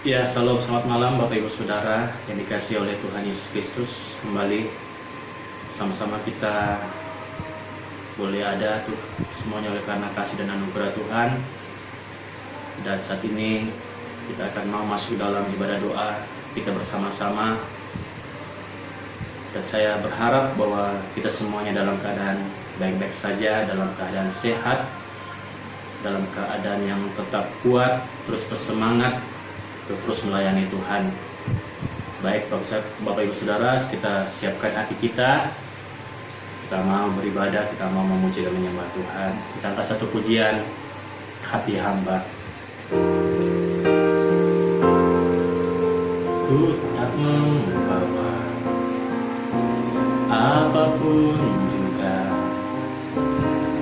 Ya, salam selamat malam Bapak Ibu Saudara yang dikasihi oleh Tuhan Yesus Kristus. Kembali sama-sama kita boleh ada tuh semuanya oleh karena kasih dan anugerah Tuhan. Dan saat ini kita akan mau masuk dalam ibadah doa kita bersama-sama. Dan saya berharap bahwa kita semuanya dalam keadaan baik-baik saja, dalam keadaan sehat, dalam keadaan yang tetap kuat, terus bersemangat, terus melayani Tuhan. Baik Bapak Ibu Saudara, kita siapkan hati kita. Kita mau beribadah, kita mau memuji dan menyembah Tuhan. Kita angkat satu pujian, hati hamba. Ku tak membawa apapun juga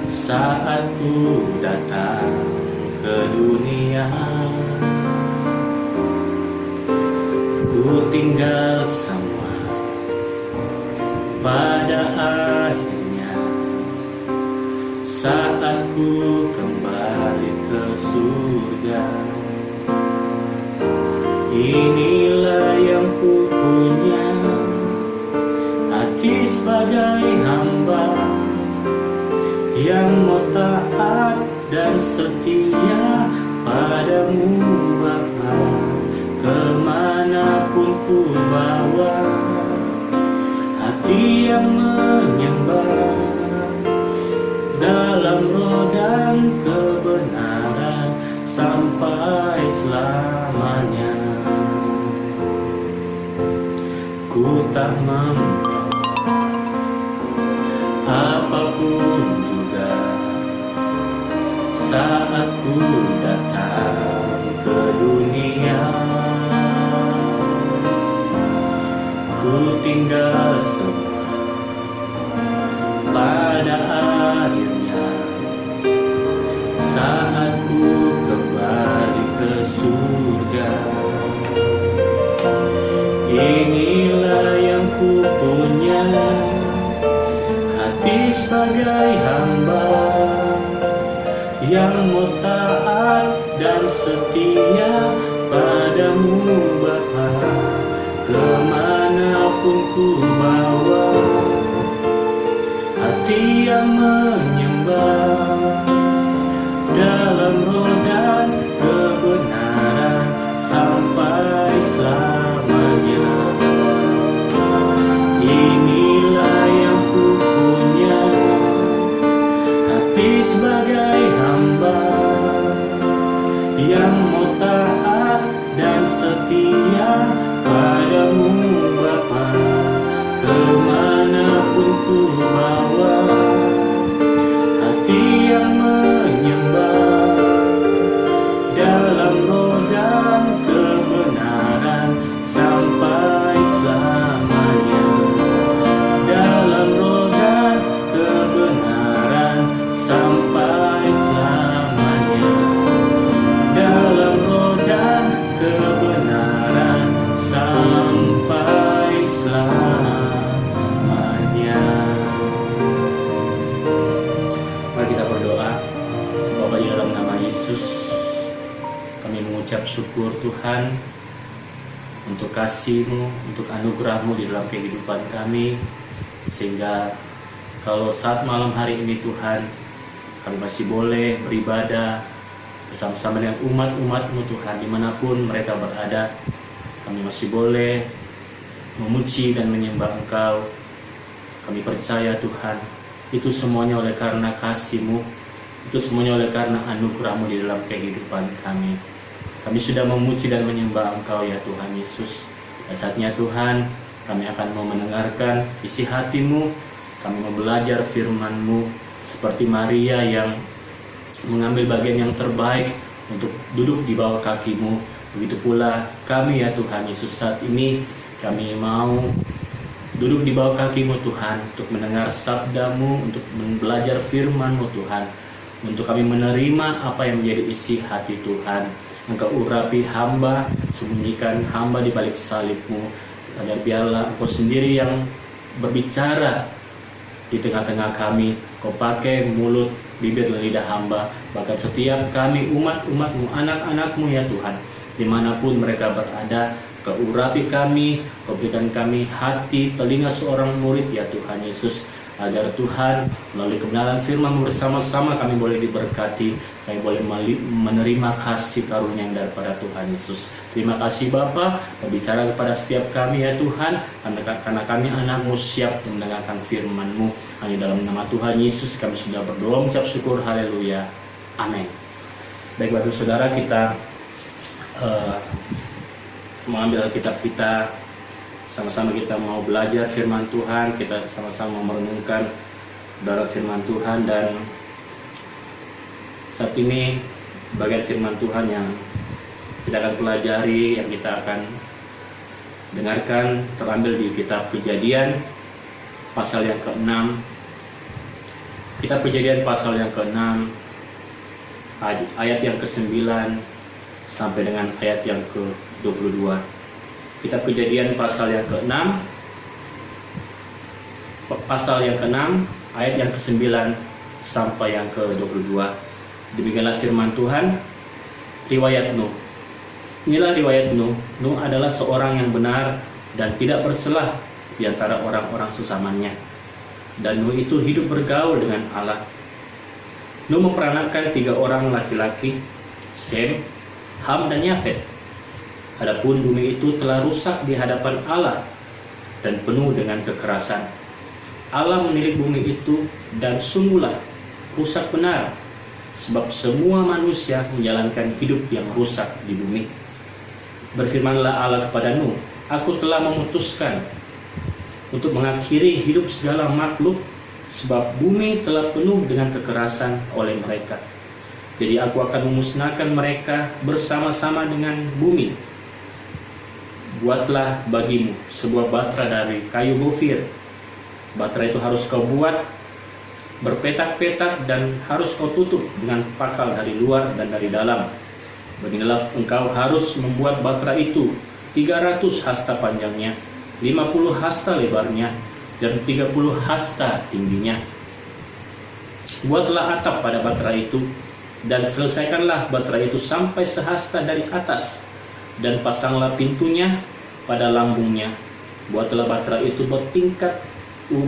saat ku datang ke dunia. Ku tinggal semua pada akhirnya saat ku kembali ke surga. Inilah yang ku punya, hati sebagai hamba yang mau taat dan setia padamu Bapa. Kemanapun ku bawa, hati yang menyembah dalam roh dan kebenaran sampai selamanya. Ku tak membawa apapun juga saat ku datang ke dunia. Ku tinggal semua pada akhirnya saat ku kembali ke surga. Inilah yang ku punya, hati sebagai hamba yang mau taat dan setia padamu Bapa. Kemanapun ku bawa, hati yang menyembah dalam roh dan kebenaran sampai selamanya. Inilah yang ku punya, hati sebagai hamba yang mau taat dan setia padamu Bapa. Kemanapun ku bawa, hati yang menyembah dalam roh dan kebenaran sampai selamanya. Dalam roh dan kebenaran sampai selamanya. Dalam roh dan kebenaran sampai selamanya. Mari kita berdoa. Bapa, di dalam nama Yesus, kami mengucap syukur Tuhan untuk kasih-Mu, untuk anugerah-Mu di dalam kehidupan kami. Sehingga kalau saat malam hari ini Tuhan, kami masih boleh beribadah bersama-sama dengan umat-umat-Mu Tuhan, dimanapun mereka berada. Kami masih boleh memuji dan menyembah Engkau. Kami percaya Tuhan, itu semuanya oleh karena kasih-Mu, itu semuanya oleh karena anugerah-Mu di dalam kehidupan kami. Kami sudah memuji dan menyembah Engkau ya Tuhan Yesus. Dan saatnya Tuhan, kami akan mau mendengarkan isi hati-Mu. Kami mau belajar firman-Mu seperti Maria yang mengambil bagian yang terbaik untuk duduk di bawah kaki-Mu. Begitu pula kami ya Tuhan Yesus, saat ini kami mau duduk di bawah kaki-Mu Tuhan, untuk mendengar sabda-Mu, untuk belajar firman-Mu Tuhan, untuk kami menerima apa yang menjadi isi hati Tuhan. Engkau urapi hamba, sembunyikan hamba di balik salib-Mu, agar biarlah Engkau sendiri yang berbicara di tengah-tengah kami. Kau pakai mulut, bibir dan lidah hamba, bahkan setiap kami umat-umat-Mu, anak-anak-Mu ya Tuhan, dimanapun mereka berada. Kau urapi kami, Kau berikan kami hati, telinga seorang murid ya Tuhan Yesus, agar Tuhan melalui kebenaran firman bersama-sama kami boleh diberkati, kami boleh menerima kasih karunia yang daripada Tuhan Yesus. Terima kasih Bapa, berbicara kepada setiap kami ya Tuhan, karena kami anak-Mu siap mendengarkan firman-Mu. Hanya dalam nama Tuhan Yesus kami sudah berdoa mengucap syukur, haleluya, amin. Baik Bapak Saudara, kita mengambil Alkitab kita, sama-sama kita mau belajar firman Tuhan, kita sama-sama merenungkan dalam firman Tuhan. Dan saat ini bagian firman Tuhan yang kita akan pelajari, yang kita akan dengarkan, terambil di kitab Kejadian pasal yang ke-6. Kitab Kejadian pasal yang ke-6 ayat yang ke-9 sampai dengan ayat yang ke-22. Kitab Kejadian pasal yang ke-6 ayat yang ke-9 sampai yang ke-22. Demikianlah firman Tuhan. Riwayat Nuh. Inilah riwayat Nuh. Nuh adalah seorang yang benar dan tidak bercelah di antara orang-orang sesamanya. Dan Nuh itu hidup bergaul dengan Allah. Nuh memperanakkan 3 orang laki-laki, Sem, Ham, dan Yafet. Adapun bumi itu telah rusak di hadapan Allah dan penuh dengan kekerasan. Allah menilik bumi itu, dan sungguhlah rusak benar, sebab semua manusia menjalankan hidup yang rusak di bumi. Berfirmanlah Allah kepada Nuh, Aku telah memutuskan untuk mengakhiri hidup segala makhluk, sebab bumi telah penuh dengan kekerasan oleh mereka. Jadi aku akan memusnahkan mereka bersama-sama dengan bumi. Buatlah bagimu sebuah batra dari kayu gofir. Batra itu harus kau buat berpetak-petak dan harus kau tutup dengan pakal dari luar dan dari dalam. Beginilah engkau harus membuat batra itu 300 hasta panjangnya, 50 hasta lebarnya, dan 30 hasta tingginya. Buatlah atap pada batra itu, dan selesaikanlah batra itu sampai sehasta dari atas, dan pasanglah pintunya pada lambungnya. Buatlah batra itu bertingkat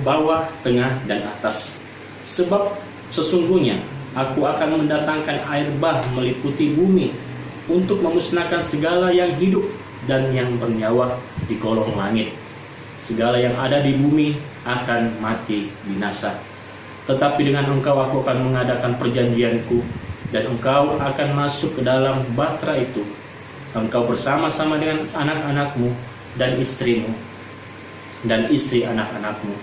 bawah, tengah, dan atas. Sebab sesungguhnya aku akan mendatangkan air bah meliputi bumi untuk memusnahkan segala yang hidup dan yang bernyawa di kolong langit. Segala yang ada di bumi akan mati binasa. Tetapi dengan engkau aku akan mengadakan perjanjianku, dan engkau akan masuk ke dalam batra itu, engkau bersama-sama dengan anak-anakmu dan istrimu dan istri anak-anakmu,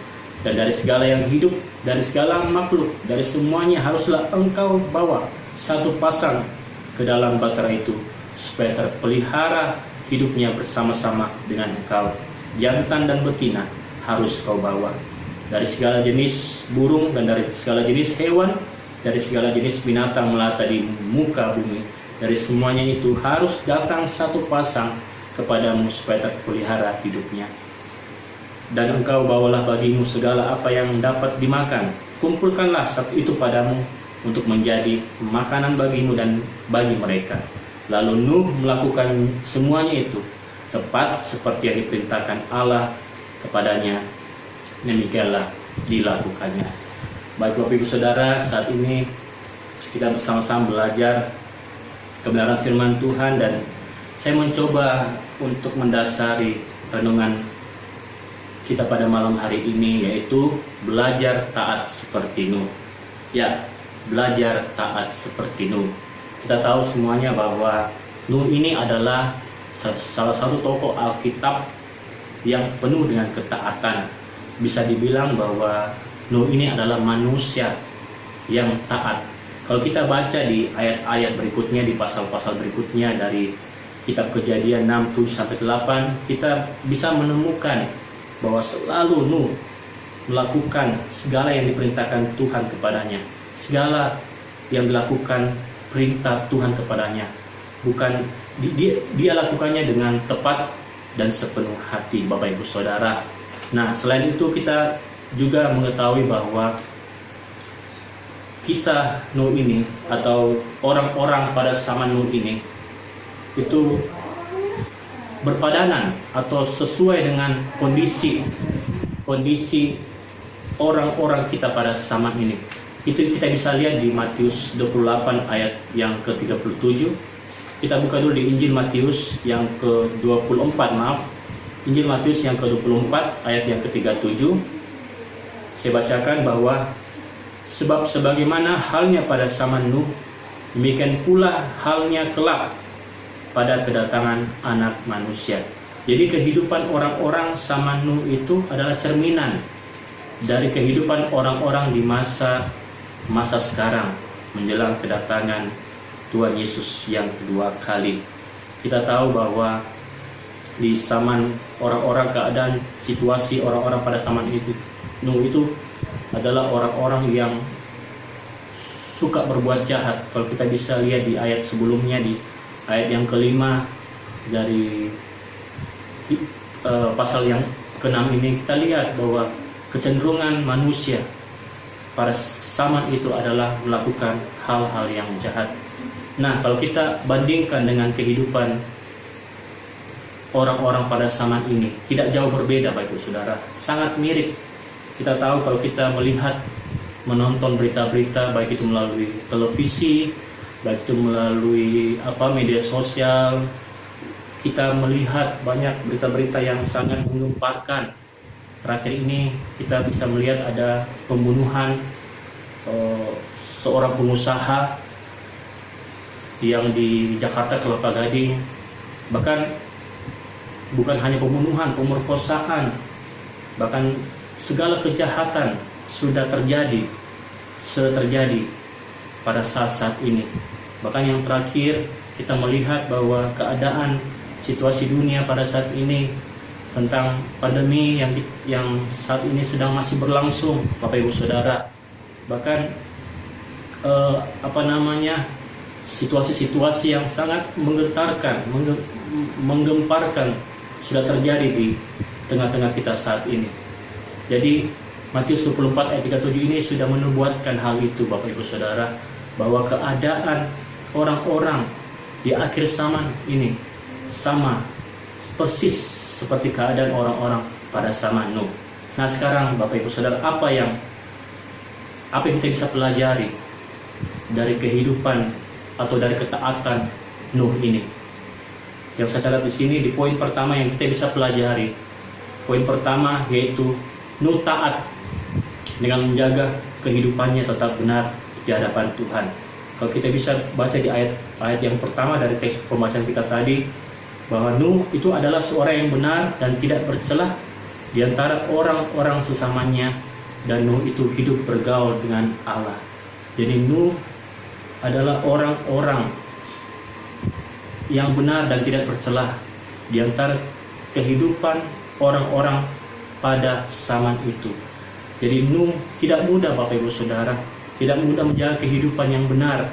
dan dari segala yang hidup, dari segala makhluk, dari semuanya haruslah engkau bawa satu pasang ke dalam batra itu, supaya terpelihara hidupnya bersama-sama dengan engkau. Jantan dan betina harus kau bawa. Dari segala jenis burung dan dari segala jenis hewan, dari segala jenis binatang melata di muka bumi, dari semuanya itu harus datang satu pasang kepadamu supaya terpelihara hidupnya. Dan engkau bawalah bagimu segala apa yang dapat dimakan. Kumpulkanlah satu itu padamu untuk menjadi makanan bagimu dan bagi mereka. Lalu Nuh melakukan semuanya itu tepat seperti yang diperintahkan Allah kepadanya. Demikianlah dilakukannya. Baik Bapak Ibu Saudara, saat ini kita bersama-sama belajar kebenaran firman Tuhan, dan saya mencoba untuk mendasari renungan kita pada malam hari ini, yaitu belajar taat seperti Nuh. Ya, belajar taat seperti Nuh. Kita tahu semuanya bahwa Nuh ini adalah salah satu tokoh Alkitab yang penuh dengan ketaatan. Bisa dibilang bahwa Nuh ini adalah manusia yang taat. Kalau kita baca di ayat-ayat berikutnya, di pasal-pasal berikutnya dari kitab Kejadian 6, 7-8, kita bisa menemukan bahwa selalu Nuh melakukan segala yang diperintahkan Tuhan kepadanya. Segala yang dilakukan perintah Tuhan kepadanya. Bukan dia lakukannya dengan tepat dan sepenuh hati, Bapak Ibu Saudara. Nah, selain itu kita juga mengetahui bahwa kisah Nuh ini atau orang-orang pada zaman Nuh ini itu berpadanan atau sesuai dengan kondisi orang-orang kita pada zaman ini. Itu kita bisa lihat di Matius 28 ayat yang ke-37. Kita buka dulu di Injil Matius yang ke-24, maaf. Injil Matius yang ke-24 ayat yang ke-37. Saya bacakan bahwa sebab sebagaimana halnya pada zaman Nuh, demikian pula halnya kelak pada kedatangan Anak Manusia. Jadi kehidupan orang-orang zaman Nuh itu adalah cerminan dari kehidupan orang-orang di masa sekarang menjelang kedatangan Tuhan Yesus yang kedua kali. Kita tahu bahwa di zaman orang-orang, keadaan situasi orang-orang pada zaman itu, Nuh itu adalah orang-orang yang suka berbuat jahat. Kalau kita bisa lihat di ayat sebelumnya, di ayat yang kelima dari pasal yang ke-6 ini, kita lihat bahwa kecenderungan manusia pada zaman itu adalah melakukan hal-hal yang jahat. Nah, kalau kita bandingkan dengan kehidupan orang-orang pada zaman ini, tidak jauh berbeda Bapak Ibu Saudara, sangat mirip. Kita tahu kalau kita melihat, menonton berita-berita, baik itu melalui televisi, baik itu melalui media sosial, kita melihat banyak berita-berita yang sangat menggemparkan. Terakhir ini kita bisa melihat ada pembunuhan seorang pengusaha yang di Jakarta Kelapa Gading. Bahkan bukan hanya pembunuhan, pemerkosaan, bahkan segala kejahatan sudah terjadi pada saat-saat ini. Bahkan yang terakhir kita melihat bahwa keadaan situasi dunia pada saat ini tentang pandemi yang saat ini sedang masih berlangsung Bapak Ibu Saudara. Bahkan situasi-situasi yang sangat menggetarkan, menggemparkan sudah terjadi di tengah-tengah kita saat ini. Jadi Matius 24 ayat 37 ini sudah menubuatkan hal itu Bapak Ibu Saudara, bahwa keadaan orang-orang di akhir zaman ini sama persis seperti keadaan orang-orang pada zaman Nuh. Nah sekarang Bapak Ibu Saudara, apa yang kita bisa pelajari dari kehidupan atau dari ketaatan Nuh ini? Yang saya catat di sini di poin pertama yang kita bisa pelajari. Poin pertama yaitu Nuh taat dengan menjaga kehidupannya tetap benar di hadapan Tuhan. Kalau kita bisa baca di ayat yang pertama dari teks pembacaan kita tadi, bahwa Nuh itu adalah seorang yang benar dan tidak bercelah di antara orang-orang sesamanya, dan Nuh itu hidup bergaul dengan Allah. Jadi Nuh adalah orang-orang yang benar dan tidak bercelah di antara kehidupan orang-orang pada zaman itu. Jadi Nuh tidak mudah Bapak Ibu Saudara, tidak mudah menjaga kehidupan yang benar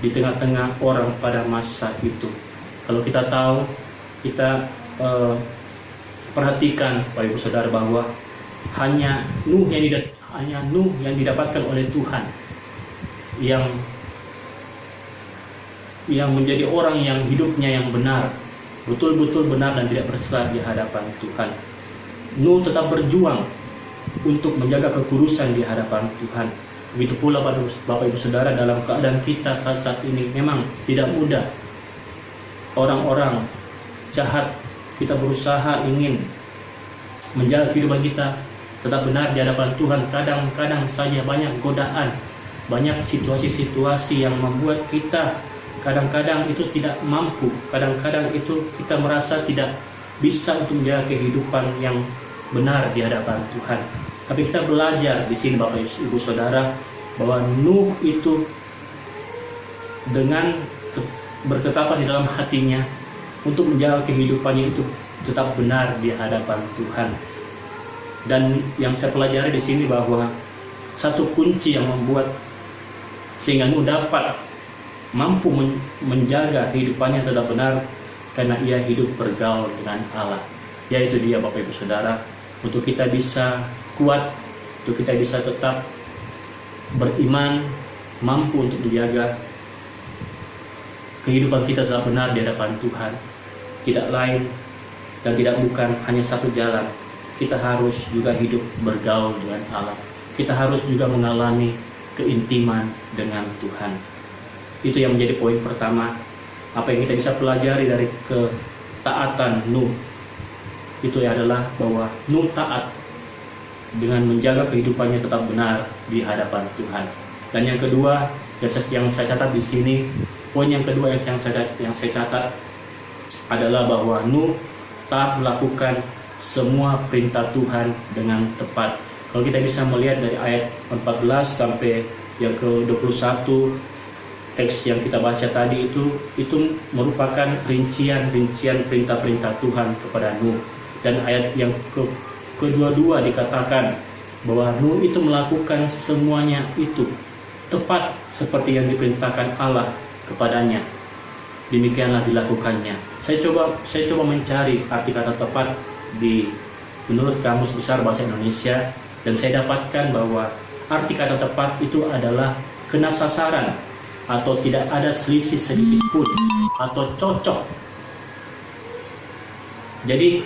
di tengah-tengah orang pada masa itu. Kalau kita tahu, kita perhatikan Bapak Ibu Saudara bahwa hanya Nuh yang didapatkan oleh Tuhan yang menjadi orang yang hidupnya yang benar, betul-betul benar dan tidak bercelah di hadapan Tuhan. Nuh tetap berjuang untuk menjaga kekudusan di hadapan Tuhan. Begitu pula Bapak Ibu Saudara, dalam keadaan kita saat ini memang tidak mudah. Orang-orang jahat, kita berusaha ingin menjaga kehidupan kita tetap benar di hadapan Tuhan. Kadang-kadang saja banyak godaan, banyak situasi-situasi yang membuat kita kadang-kadang itu tidak mampu, kadang-kadang itu kita merasa tidak bisa untuk menjaga kehidupan yang benar di hadapan Tuhan. Tapi kita belajar di sini Bapak Ibu Saudara, bahwa Nuh itu dengan berketapan di dalam hatinya untuk menjaga kehidupannya itu tetap benar di hadapan Tuhan. Dan yang saya pelajari di sini bahwa satu kunci yang membuat sehingga Nuh dapat mampu menjaga kehidupannya tetap benar karena ia hidup bergaul dengan Allah. Yaitu dia Bapak Ibu Saudara, untuk kita bisa kuat, untuk kita bisa tetap beriman, mampu untuk menjaga kehidupan kita tetap benar di hadapan Tuhan. Tidak lain dan tidak bukan hanya satu jalan. Kita harus juga hidup bergaul dengan Allah. Kita harus juga mengalami keintiman dengan Tuhan. Itu yang menjadi poin pertama. Apa yang kita bisa pelajari dari ketaatan Nuh, itu adalah bahwa Nuh taat dengan menjaga kehidupannya tetap benar di hadapan Tuhan. Dan yang kedua, yang saya catat di sini, poin yang kedua yang saya catat adalah bahwa Nuh taat melakukan semua perintah Tuhan dengan tepat. Kalau kita bisa melihat dari ayat 14 sampai yang ke-21, teks yang kita baca tadi itu merupakan rincian perintah-perintah Tuhan kepada Nuh. Dan ayat yang kedua dikatakan bahwa Nuh itu melakukan semuanya itu tepat seperti yang diperintahkan Allah kepadanya. Demikianlah dilakukannya. Saya coba mencari arti kata tepat menurut Kamus Besar Bahasa Indonesia, dan saya dapatkan bahwa arti kata tepat itu adalah kena sasaran, atau tidak ada selisih sedikit pun, atau cocok. Jadi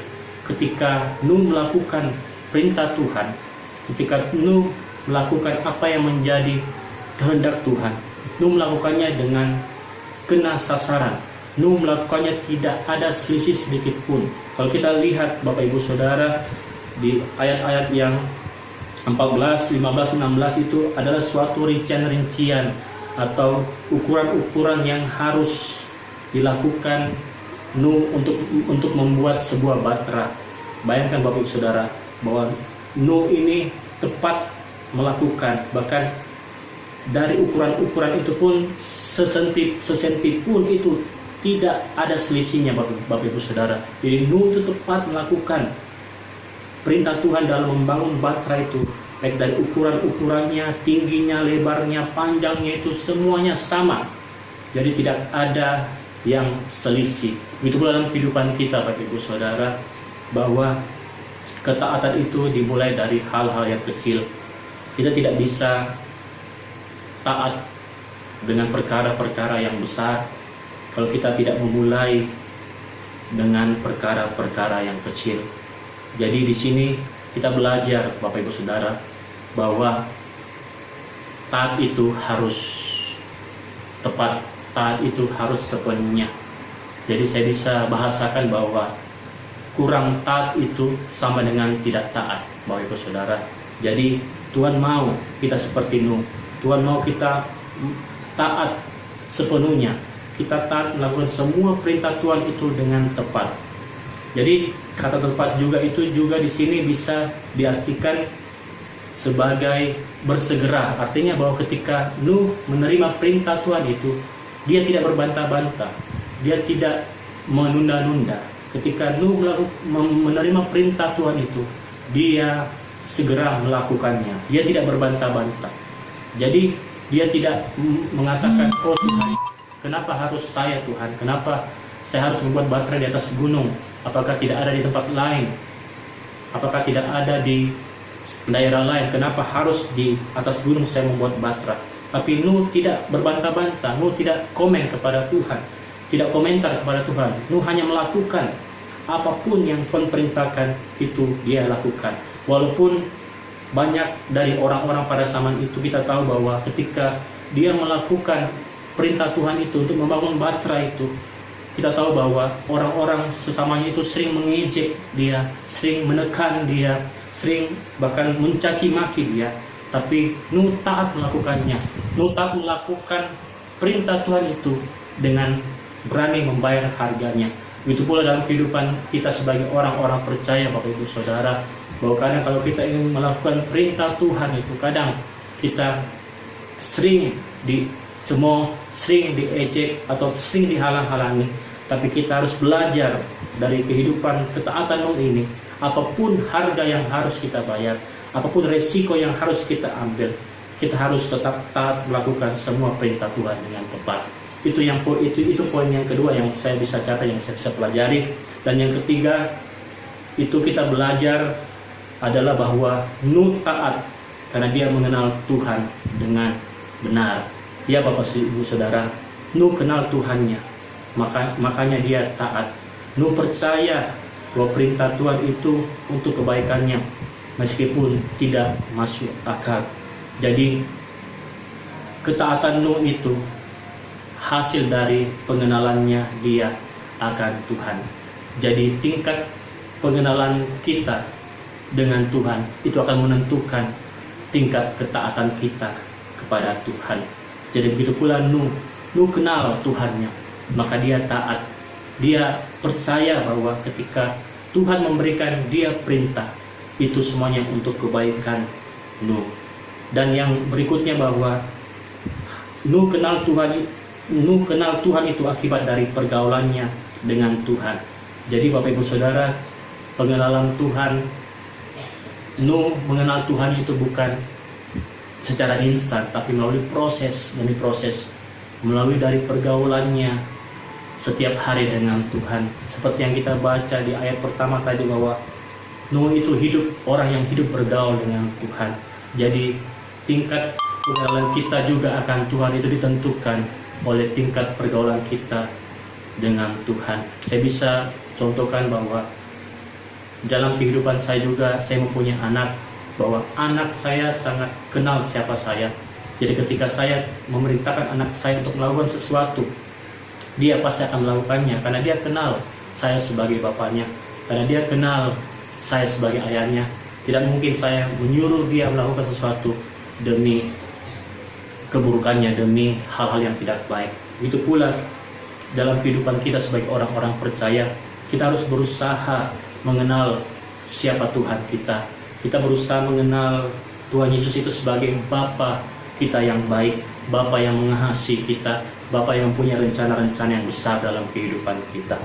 ketika Nuh melakukan perintah Tuhan, ketika Nuh melakukan apa yang menjadi kehendak Tuhan, Nuh melakukannya dengan kena sasaran. Nuh melakukannya tidak ada selisih sedikit pun. Kalau kita lihat Bapak Ibu Saudara, di ayat-ayat yang 14, 15, 16 itu adalah suatu rincian-rincian atau ukuran-ukuran yang harus dilakukan Nuh untuk membuat sebuah batra. Bayangkan Bapak Ibu Saudara bahwa Nuh ini tepat melakukan, bahkan dari ukuran-ukuran itu pun sesenti pun itu tidak ada selisihnya Bapak Ibu Saudara. Jadi Nuh itu tepat melakukan perintah Tuhan dalam membangun batra itu, baik dari ukuran-ukurannya, tingginya, lebarnya, panjangnya, itu semuanya sama. Jadi tidak ada yang selisih. Begitu pula dalam kehidupan kita Bapak Ibu Saudara, bahwa ketaatan itu dimulai dari hal-hal yang kecil. Kita tidak bisa taat dengan perkara-perkara yang besar kalau kita tidak memulai dengan perkara-perkara yang kecil. Jadi di sini kita belajar Bapak Ibu Saudara bahwa taat itu harus tepat, taat itu harus sepenuhnya. Jadi saya bisa bahasakan bahwa kurang taat itu sama dengan tidak taat Bapak Ibu Saudara. Jadi Tuhan mau kita seperti Nuh. Tuhan mau kita taat sepenuhnya. Kita taat melakukan semua perintah Tuhan itu dengan tepat. Jadi kata tepat juga itu juga di sini bisa diartikan sebagai bersegera. Artinya bahwa ketika Nuh menerima perintah Tuhan itu, dia tidak berbantah-bantah, dia tidak menunda-nunda. Ketika Nuh menerima perintah Tuhan itu, dia segera melakukannya. Dia tidak berbantah-bantah. Jadi dia tidak mengatakan, oh Tuhan, kenapa harus saya Tuhan? Kenapa saya harus membuat batra di atas gunung? Apakah tidak ada di tempat lain? Apakah tidak ada di daerah lain? Kenapa harus di atas gunung saya membuat batra? Tapi Nuh tidak berbantah-bantah. Nuh tidak komen kepada Tuhan, tidak komentar kepada Tuhan. Nuh hanya melakukan apapun yang Tuhan perintahkan, itu dia lakukan. Walaupun banyak dari orang-orang pada zaman itu, kita tahu bahwa ketika dia melakukan perintah Tuhan itu untuk membangun batra itu, kita tahu bahwa orang-orang sesamanya itu sering mengejek dia, sering menekan dia, sering bahkan mencaci maki dia. Tapi Nuh taat melakukannya. Nuh taat melakukan perintah Tuhan itu dengan berani membayar harganya. Begitu pula dalam kehidupan kita sebagai orang-orang percaya Bapak Ibu Saudara, bahwa kadang kalau kita ingin melakukan perintah Tuhan itu, kadang kita sering dicemooh, sering diejek, atau sering dihalang-halangi. Tapi kita harus belajar dari kehidupan ketaatan Nuh ini. Apapun harga yang harus kita bayar, apapun resiko yang harus kita ambil, kita harus tetap taat melakukan semua perintah Tuhan dengan tepat. Itu poin yang kedua yang saya bisa catat, yang saya bisa pelajari. Dan yang ketiga, itu kita belajar adalah bahwa Nuh taat karena dia mengenal Tuhan dengan benar. Ya Bapak Ibu Saudara, Nuh kenal Tuhannya. makanya dia taat. Nuh percaya bahwa perintah Tuhan itu untuk kebaikannya meskipun tidak masuk akal. Jadi ketaatan Nuh itu hasil dari pengenalannya dia akan Tuhan. Jadi tingkat pengenalan kita dengan Tuhan itu akan menentukan tingkat ketaatan kita kepada Tuhan. Jadi begitu pula Nuh kenal Tuhannya, maka dia taat. Dia percaya bahwa ketika Tuhan memberikan dia perintah, itu semuanya untuk kebaikan Nuh. Dan yang berikutnya bahwa Nuh kenal Tuhan itu akibat dari pergaulannya dengan Tuhan. Jadi Bapak Ibu Saudara, pengenalan Tuhan, Nuh mengenal Tuhan itu bukan secara instan, tapi melalui proses demi proses, melalui dari pergaulannya setiap hari dengan Tuhan. Seperti yang kita baca di ayat pertama tadi bahwa Nuh itu orang yang hidup bergaul dengan Tuhan. Jadi tingkat pergaulan kita juga akan Tuhan itu ditentukan oleh tingkat pergaulan kita dengan Tuhan. Saya bisa contohkan bahwa dalam kehidupan saya juga, saya mempunyai anak, bahwa anak saya sangat kenal siapa saya. Jadi ketika saya memerintahkan anak saya untuk melakukan sesuatu, dia pasti akan melakukannya karena dia kenal saya sebagai bapaknya, karena dia kenal saya sebagai ayahnya. Tidak mungkin saya menyuruh dia melakukan sesuatu demi keburukannya, demi hal-hal yang tidak baik. Begitu pula dalam kehidupan kita sebagai orang-orang percaya, kita harus berusaha mengenal siapa Tuhan kita. Kita berusaha mengenal Tuhan Yesus itu sebagai Bapa kita yang baik, Bapa yang mengasihi kita, Bapa yang punya rencana-rencana yang besar dalam kehidupan kita.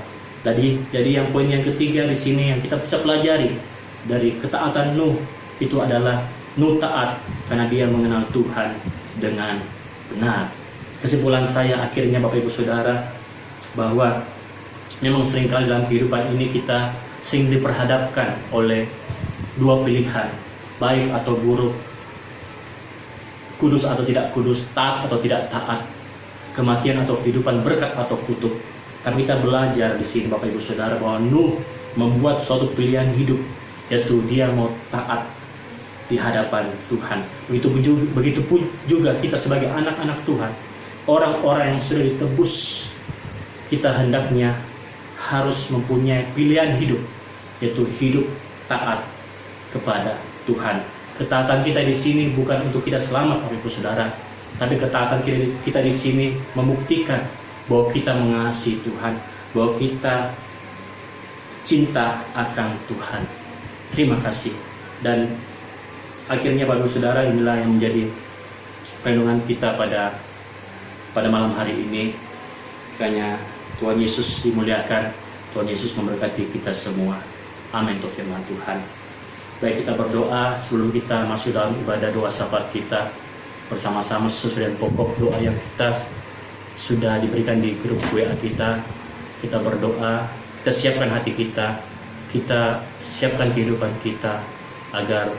Jadi yang poin yang ketiga di sini yang kita bisa pelajari dari ketaatan Nuh itu adalah Nuh taat karena dia mengenal Tuhan dengan benar. Kesimpulan saya akhirnya Bapak Ibu Saudara, bahwa memang seringkali dalam kehidupan ini kita sering diperhadapkan oleh dua pilihan, baik atau buruk, kudus atau tidak kudus, taat atau tidak taat, kematian atau kehidupan, berkat atau kutuk. Tapi kita belajar di sini Bapak Ibu Saudara bahwa Nuh membuat suatu pilihan hidup, yaitu dia mau taat di hadapan Tuhan. Begitu pun juga kita sebagai anak-anak Tuhan, orang-orang yang sudah ditebus, kita hendaknya harus mempunyai pilihan hidup, yaitu hidup taat kepada Tuhan. Ketaatan kita di sini bukan untuk kita selamat Bapak Ibu Saudara, tapi ketaatan kita di sini membuktikan bahwa kita mengasihi Tuhan, bahwa kita cinta akan Tuhan. Terima kasih. Dan akhirnya Bapak Ibu Saudara, inilah yang menjadi renungan kita pada malam hari ini. Kiranya Tuhan Yesus dimuliakan, Tuhan Yesus memberkati kita semua. Amin untuk firman Tuhan. Baik, kita berdoa sebelum kita masuk dalam ibadah doa syafaat kita bersama-sama sesuai dengan pokok doa yang kita sudah diberikan di grup WA kita. Kita berdoa, kita siapkan hati kita siapkan kehidupan kita agar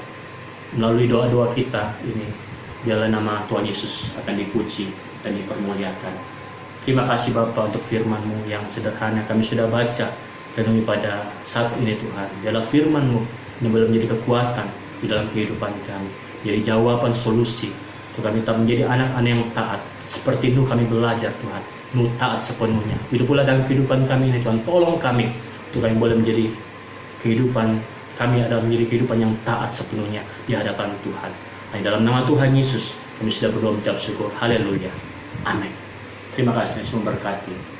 melalui doa-doa kita ini biarlah nama Tuhan Yesus akan dipuji dan dipermuliakan. Terima kasih Bapa untuk firman-Mu yang sederhana kami sudah baca dan pada saat ini Tuhan. Biarlah firman-Mu ini boleh menjadi kekuatan di dalam kehidupan kami, jadi jawaban solusi untuk kami tetap menjadi anak-anak yang taat. Seperti Nuh kami belajar Tuhan, Nuh taat sepenuhnya. Itu pula dalam kehidupan kami ini Tuhan, tolong kami untuk kami boleh menjadi kehidupan kami adalah menjadi kehidupan yang taat sepenuhnya di hadapan Tuhan. Nah, dalam nama Tuhan Yesus kami sudah berdoa mengucap syukur. Haleluya. Amin. Terima kasih, Yesus memberkati.